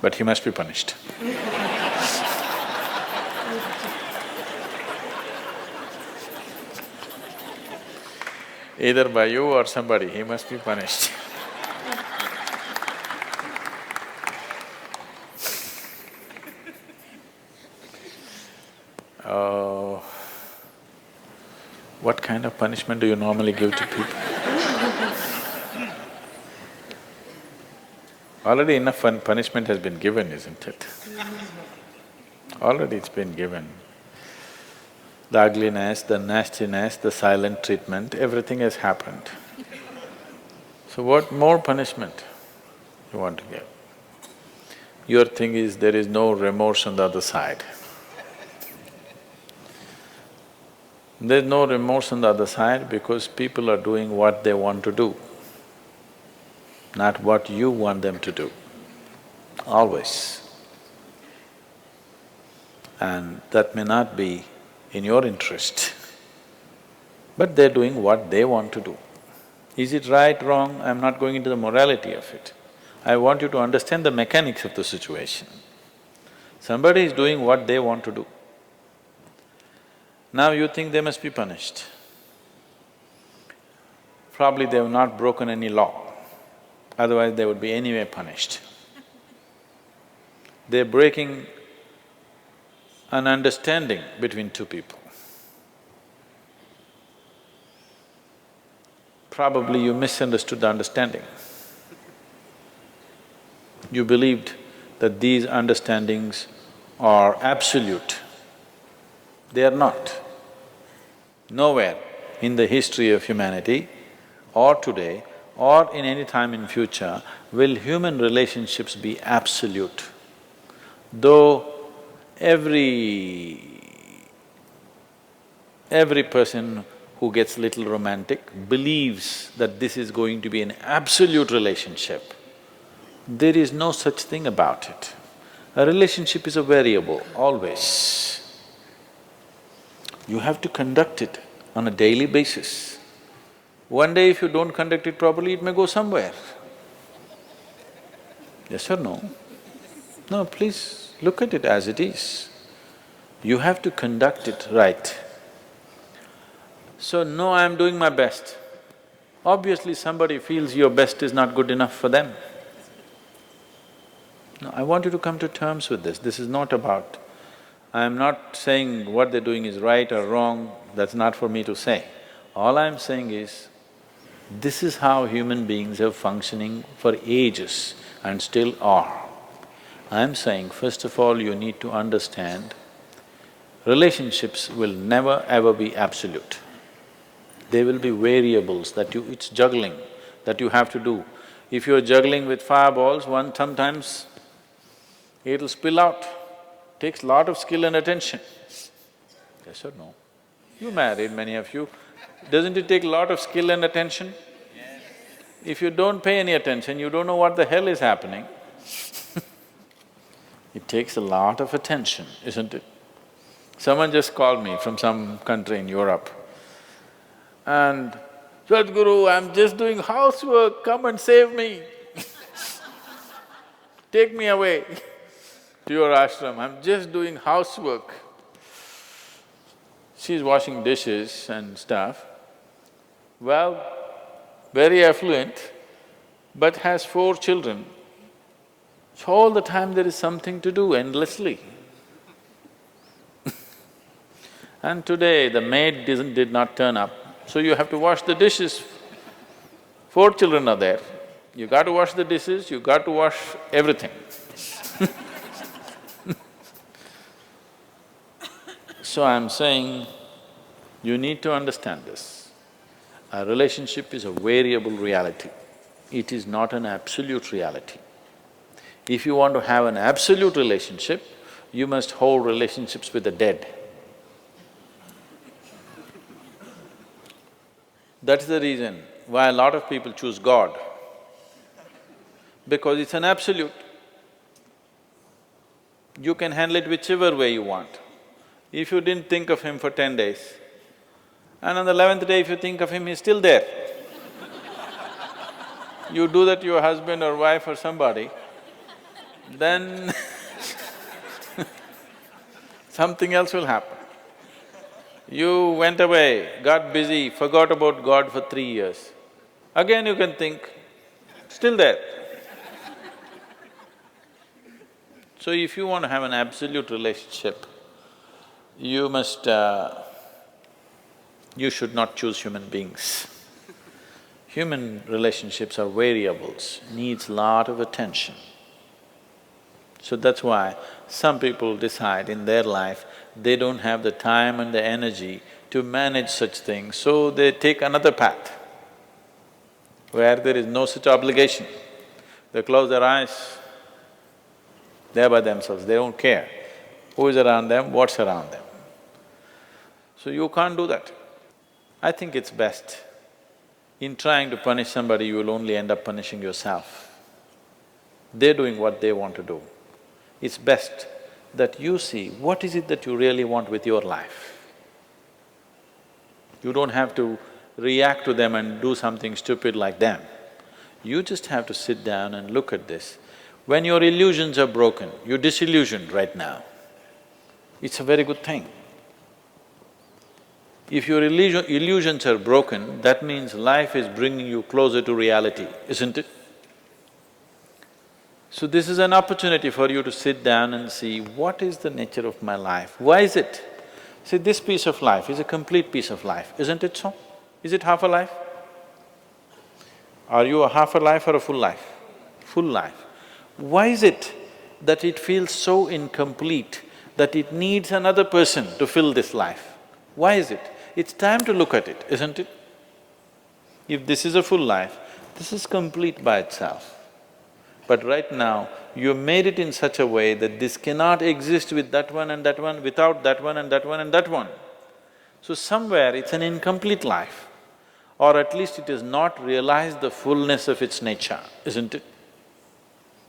but he must be punished. Either by you or somebody, he must be punished. Oh, what kind of punishment do you normally give to people? Already enough punishment has been given, isn't it? Already it's been given. The ugliness, the nastiness, the silent treatment, everything has happened. So what more punishment you want to give? Your thing is there is no remorse on the other side. There's no remorse on the other side because people are doing what they want to do, not what you want them to do, always. And that may not be in your interest, but they're doing what they want to do. Is it right, wrong? I'm not going into the morality of it. I want you to understand the mechanics of the situation. Somebody is doing what they want to do. Now you think they must be punished. Probably they have not broken any law, otherwise they would be anyway punished. They're breaking an understanding between two people. Probably you misunderstood the understanding. You believed that these understandings are absolute. They are not. Nowhere in the history of humanity or today or in any time in future will human relationships be absolute. Though every person who gets little romantic believes that this is going to be an absolute relationship, there is no such thing about it. A relationship is a variable, always. You have to conduct it on a daily basis. One day if you don't conduct it properly, it may go somewhere. Yes or no? No, please look at it as it is. You have to conduct it right. So, no, I'm doing my best. Obviously somebody feels your best is not good enough for them. No, I want you to come to terms with this. This is not about… I'm not saying what they're doing is right or wrong, that's not for me to say. All I'm saying is, this is how human beings are functioning for ages and still are. I'm saying, first of all, you need to understand, relationships will never ever be absolute. There will be variables that it's juggling that you have to do. If you're juggling with fireballs, sometimes it'll spill out. Takes lot of skill and attention. Yes or no? You married, many of you. Doesn't it take a lot of skill and attention? Yes. If you don't pay any attention, you don't know what the hell is happening. It takes a lot of attention, isn't it? Someone just called me from some country in Europe and, "Sadhguru, I'm just doing housework, come and save me." Take me away to your ashram, I'm just doing housework. She's washing dishes and stuff. Well, very affluent, but has 4 children. So all the time there is something to do endlessly. And today the maid did not turn up, so you have to wash the dishes. 4 children are there, you got to wash the dishes, you got to wash everything. So I'm saying, you need to understand this. A relationship is a variable reality. It is not an absolute reality. If you want to have an absolute relationship, you must hold relationships with the dead. That's the reason why a lot of people choose God, because it's an absolute. You can handle it whichever way you want. If you didn't think of him for 10 days, and on the 11th day if you think of him, he's still there. You do that to your husband or wife or somebody, then something else will happen. You went away, got busy, forgot about God for 3 years. Again you can think, still there. So if you want to have an absolute relationship, you must… you should not choose human beings. Human relationships are variables, needs lot of attention. So that's why some people decide in their life they don't have the time and the energy to manage such things, so they take another path where there is no such obligation. They close their eyes, they're by themselves, they don't care who is around them, what's around them. So you can't do that. I think it's best, in trying to punish somebody, you will only end up punishing yourself. They're doing what they want to do. It's best that you see what is it that you really want with your life. You don't have to react to them and do something stupid like them. You just have to sit down and look at this. When your illusions are broken, you're disillusioned right now, it's a very good thing. If your illusions are broken, that means life is bringing you closer to reality, isn't it? So this is an opportunity for you to sit down and see, what is the nature of my life? Why is it? See, this piece of life is a complete piece of life, isn't it so? Is it half a life? Are you a half a life or a full life? Full life. Why is it that it feels so incomplete that it needs another person to fill this life? Why is it? It's time to look at it, isn't it? If this is a full life, this is complete by itself. But right now, you made it in such a way that this cannot exist with that one and that one, without that one and that one and that one. So somewhere it's an incomplete life, or at least it has not realized the fullness of its nature, isn't it?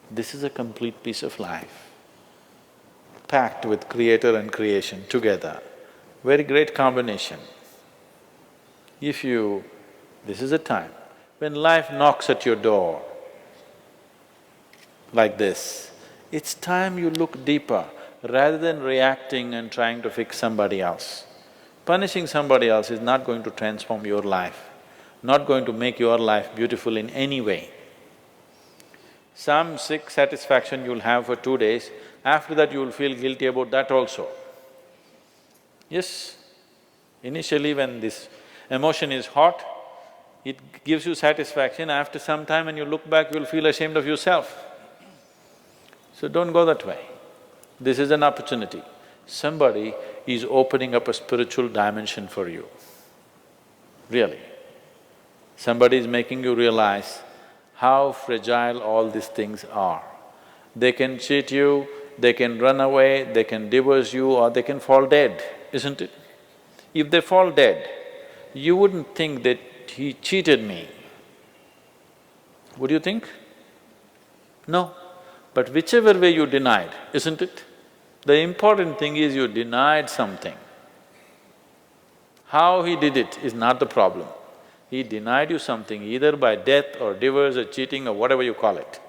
This is a complete piece of life, packed with creator and creation together. Very great combination. If you… this is a time when life knocks at your door like this, it's time you look deeper rather than reacting and trying to fix somebody else. Punishing somebody else is not going to transform your life, not going to make your life beautiful in any way. Some sick satisfaction you'll have for 2 days, after that you'll feel guilty about that also. Yes, initially when this emotion is hot, it gives you satisfaction. After some time when you look back, you'll feel ashamed of yourself. So don't go that way. This is an opportunity. Somebody is opening up a spiritual dimension for you, really. Somebody is making you realize how fragile all these things are. They can cheat you, they can run away, they can divorce you, or they can fall dead, isn't it? If they fall dead, you wouldn't think that he cheated me. Would you think? No. But whichever way you denied, isn't it? The important thing is you denied something. How he did it is not the problem. He denied you something either by death or divorce or cheating or whatever you call it.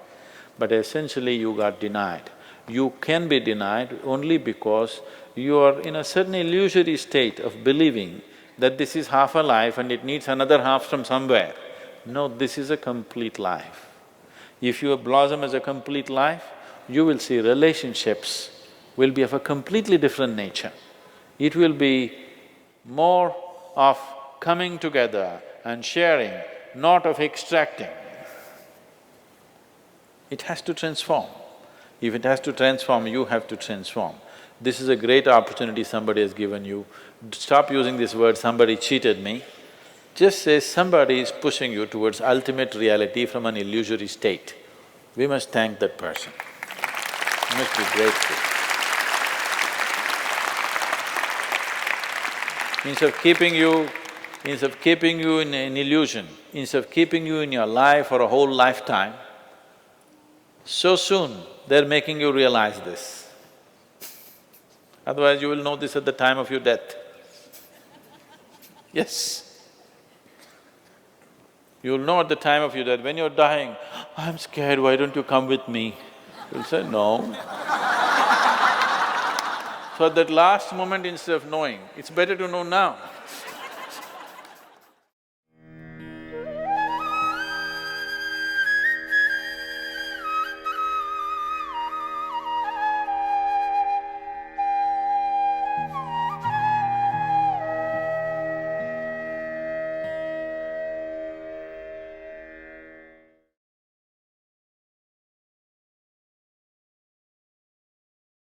But essentially you got denied. You can be denied only because you are in a certain illusory state of believing that this is half a life and it needs another half from somewhere. No, this is a complete life. If you blossom as a complete life, you will see relationships will be of a completely different nature. It will be more of coming together and sharing, not of extracting. It has to transform. If it has to transform, you have to transform. This is a great opportunity somebody has given you. Stop using this word, somebody cheated me. Just say somebody is pushing you towards ultimate reality from an illusory state. We must thank that person. We must be grateful. Instead of keeping you in an illusion, instead of keeping you in your life for a whole lifetime, so soon they're making you realize this. Otherwise you will know this at the time of your death. Yes. You'll know at the time of your death, when you're dying, I'm scared, why don't you come with me? You'll say, no. So at that last moment, instead of knowing, it's better to know now.